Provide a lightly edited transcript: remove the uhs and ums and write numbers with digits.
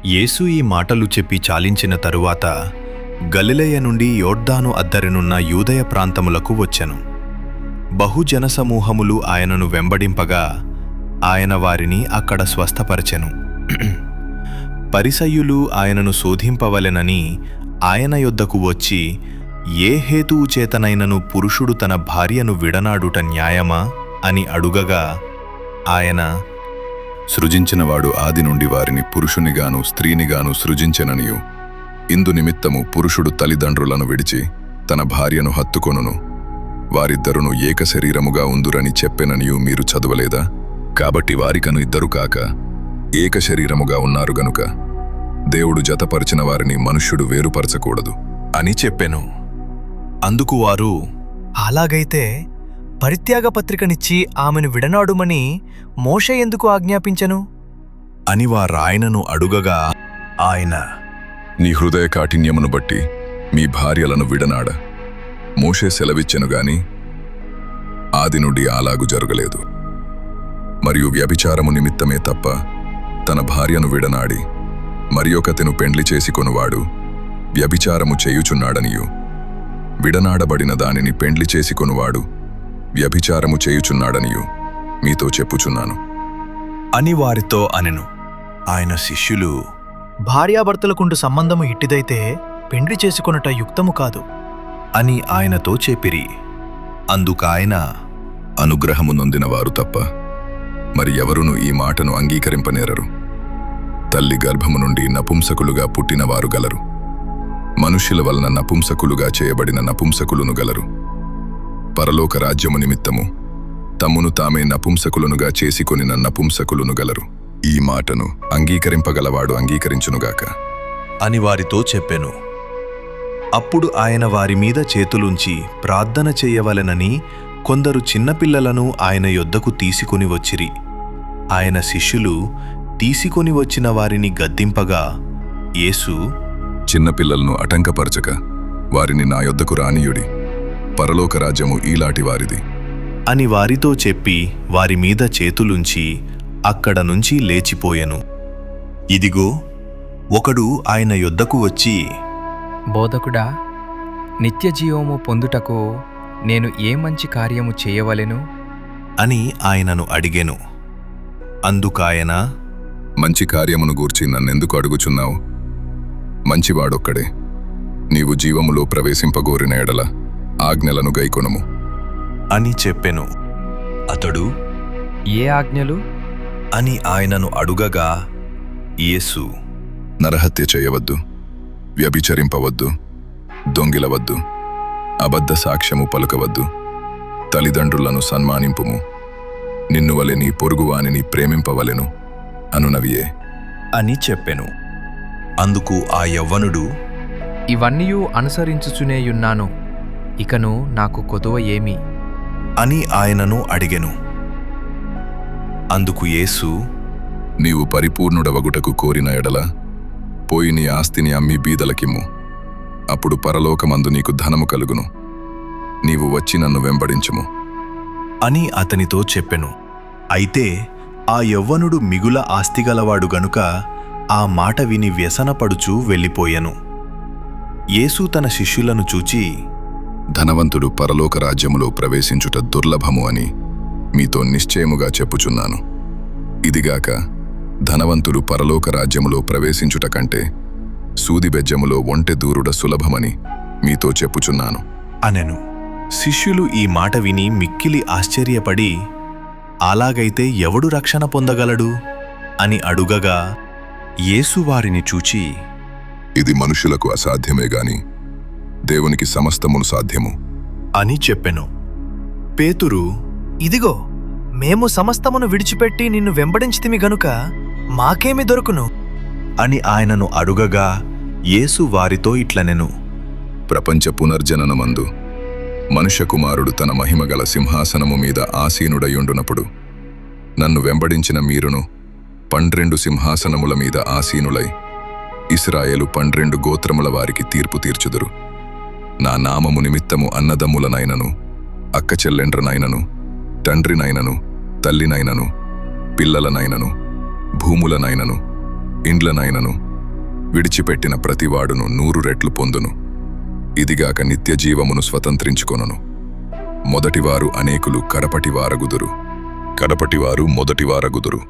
యేసు ఈ మాటలు చెప్పి చాలించిన తరువాత గలిలయ నుండి యొర్దాను అద్దరినున్న యూదయ ప్రాంతములకు వచ్చెను. బహుజనసమూహములు ఆయనను వెంబడింపగా ఆయన వారిని అక్కడ స్వస్థపరచెను. పరిసయ్యులు ఆయనను శోధింపవలెనని ఆయన యొద్దకు వచ్చి, ఏ హేతువు చేతనైనను పురుషుడు తన భార్యను విడనాడుట న్యాయమా అని అడుగగా ఆయన, సృజించినవాడు ఆది నుండి వారిని పురుషునిగాను స్త్రీనిగాను సృజించెననియు, ఇందు నిమిత్తము పురుషుడు తల్లిదండ్రులను విడిచి తన భార్యను హత్తుకొనును, వారిద్దరును ఏక శరీరముగా ఉందురని చెప్పెననియు మీరు చదవలేదా? కాబట్టి వారికను ఇద్దరు కాక ఏక శరీరముగా ఉన్నారు గనుక దేవుడు జతపరిచిన వారిని మనుష్యుడు వేరుపరచకూడదు అని చెప్పెను. అందుకు వారు, అలాగైతే పరిత్యాగ పత్రికనిచ్చి ఆమెను విడనాడుమని మోషే ఎందుకు ఆజ్ఞాపించెను అని వారాయనను అడుగగా ఆయన, నీ హృదయ కాఠిన్యమును బట్టి మీ భార్యలను విడనాడ మోషే సెలవిచ్చెను గాని ఆది నుండి అలాగు జరగలేదు. మరియు వ్యభిచారము నిమిత్తమే తప్ప తన భార్యను విడనాడి మరియొకతెను పెండ్లి చేసుకొనువాడు వ్యభిచారము చేయుచున్నాడనియు, విడనాడబడిన దానిని పెండ్లి చేసుకొనువాడు వ్యభిచారము చేయుచున్నాడనియు మీతో చెప్పుచున్నాను అని వారితో అనెను. ఆయన శిష్యులు, భార్యాభర్తలకుండు సంబంధము ఇట్టిదైతే పెండ్లి చేసుకొనుట యుక్తము కాదు అని ఆయనతో చెప్పిరి. అందుకాయన, అనుగ్రహము నొందిన వారు తప్ప మరి ఎవరునూ ఈ మాటను అంగీకరింపనేరరు. తల్లి గర్భము నుండి నపుంసకులుగా పుట్టినవారు గలరు, మనుష్యుల వలన నపుంసకులుగా చేయబడిన నపుంసకులును గలరు. పరలోక రాజ్యము నిమిత్తము తమ్మును తామే నపుంసకులునుగా చేసుకొనిన నపుంసకులును గలరు. ఈ మాటను అంగీకరింపగలవాడు అంగీకరించునుగాక అని వారితో చెప్పెను. అప్పుడు ఆయన వారి మీద చేతులుంచి ప్రార్థన చేయవలెనని కొందరు చిన్నపిల్లలను ఆయన యొద్దకు తీసుకొని వచ్చిరి. ఆయన శిష్యులు తీసుకొని వచ్చిన వారిని గద్దింపగా యేసు, చిన్నపిల్లలను అటంకపరచక వారిని నా యొద్దకు రానియుడి, పరలోక రాజ్యము ఈలాటి వారిది అని వారితో చెప్పి వారి మీద చేతులుంచి అక్కడ నుంచి లేచిపోయెను. ఇదిగో, ఒకడు ఆయన యొద్దకు వచ్చి, బోధకుడా, నిత్యజీవము పొందుటకు నేను ఏ మంచి కార్యము చేయవలెను అని ఆయనను అడిగెను. అందుకాయన, మంచి కార్యమును గూర్చి నన్నెందుకు అడుగుచున్నావు? మంచివాడొక్కడే. నీవు జీవములో ప్రవేశింపగోరిన ఎడల ఆజ్ఞలను గైకొనుము అని చెప్పెను. అతడు, ఏ ఆజ్ఞలు అని ఆయనను అడుగగా యేసు, నరహత్య చేయవద్దు, వ్యభిచరింపవద్దు, దొంగిలవద్దు, అబద్ధ సాక్ష్యము పలుకవద్దు, తల్లిదండ్రులను సన్మానింపుము, నిన్ను వలె నీ పొరుగువానిని ప్రేమింపవలెను అనునవియే అని చెప్పెను. అందుకు ఆ యవ్వనుడు, ఇవన్నీయూ అనుసరించుచునేయున్నాను, ఇకను నాకు కొదువ ఏమి అని ఆయనను అడిగెను. అందుకు యేసు, నీవు పరిపూర్ణుడవగుటకు కోరిన ఎడల పోయి నీ ఆస్తిని అమ్మి బీదలకిమ్ము, అప్పుడు పరలోకమందు నీకు ధనము కలుగును. నీవు వచ్చి నన్ను వెంబడించుము అని అతనితో చెప్పెను. అయితే ఆ యవ్వనుడు మిగుల ఆస్తిగలవాడు గనుక ఆ మాట విని వ్యసనపడుచూ వెళ్ళిపోయెను. యేసు తన శిష్యులను చూచి, ధనవంతుడు పరలోక రాజ్యములో ప్రవేశించుట దుర్లభము అని మీతో నిశ్చయముగా చెప్పుచున్నాను. ఇదిగాక ధనవంతుడు పరలోక రాజ్యములో ప్రవేశించుట కంటే సూదిబెజ్జములో ఒంటె దూరుడ సులభమని మీతో చెప్పుచున్నాను అనెను. శిష్యులు ఈ మాట విని మిక్కిలి ఆశ్చర్యపడి, అలాగైతే ఎవడు రక్షణ పొందగలడు అని అడుగగా యేసు వారిని చూచి, ఇది మనుషులకు అసాధ్యమే గాని దేవునికి సమస్తమును సాధ్యము అని చెప్పెను. పేతురు, ఇదిగో, మేము సమస్తమును విడిచిపెట్టి నిన్ను వెంబడించితిమి గనుక మాకేమి దొరుకును అని ఆయనను అడుగగా యేసు వారితో ఇట్లనెను. ప్రపంచ పునర్జననమందు మనుష్య కుమారుడు తన మహిమగల సింహాసనము మీద ఆసీనుడయుండునప్పుడు నన్ను వెంబడించిన మీరును 12 సింహాసనముల మీద ఆసీనులై ఇశ్రాయేలు 12 గోత్రముల వారికి తీర్పు తీర్చుదురు. నా నామము నిమిత్తము అన్నదమ్ములనైనను, అక్కచెల్లెండ్రనైనను, తండ్రినైనను, తల్లినైనను, పిల్లలనైనను, భూములనైనను, ఇండ్లనైనను, విడిచిపెట్టిన ప్రతివాడును 100 రెట్లు పొందును. ఇదిగాక నిత్య జీవమును స్వతంత్రించుకొనును. మొదటివారు అనేకులు కడపటివారగుదురు, కడపటివారు మొదటివారగుదురు.